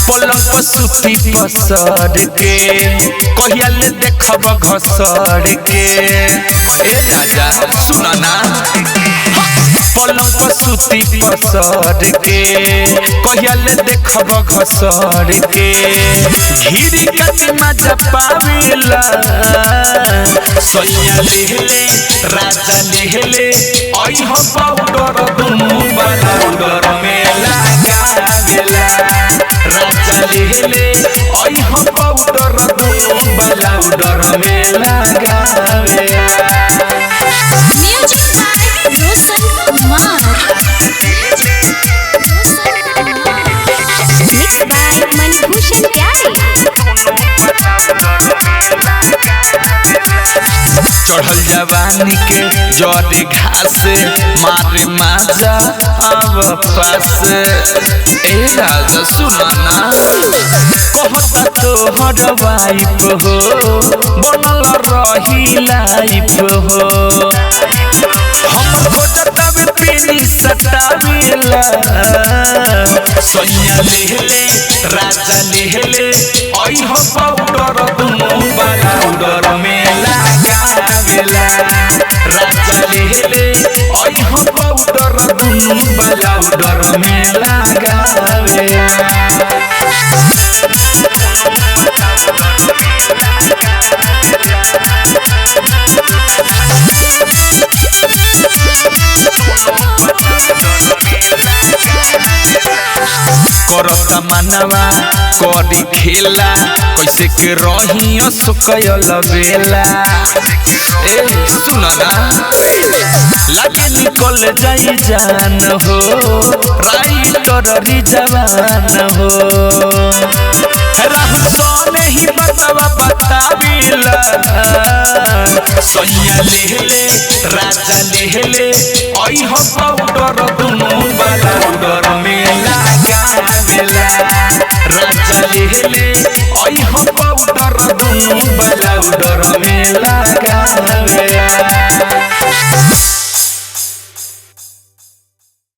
पलक सुती पसर के कहिया ले देखब घसर के ए राजा सुना ना पलक सुती पसर के कहिया ले देखब घसर के घिरी कति मजा पावेला सैया लेहले राजा लेहले आई हो पाउडर दुनु पाउडर में लगावेला राजा लेहले आई हो पाउडर दुनु पाउडर में लगावेला। Music by Roshan Kumar mix by Manbhushan Pyare. चढ़ल जवानी के जड़ घास मारे माजा अब पास ए राजा सुना ना कहता तोहर वाइफ हो बनल रही लाइफ हो हम खोजत पीनी सटावेला सैया लेहले राजा लेहले आई हो पाउडर दुनु पाउडर में लगावेला राजा लेहले आई हो पाउडर दुनु पाउडर में लगावेला। करता मनवा करी खेला कैसे के रही सुकयल बेला ए सुना ना लागे निकल जाई जान हो राइटर जवान हो राहुल सोने ही बतावा बताविला सैया लेहले राजा लेहले आई हो पाउडर दुनु पाउडर में लगावेला राजा लेहले आई हो पाउडर दुनु पाउडर में लगावेला।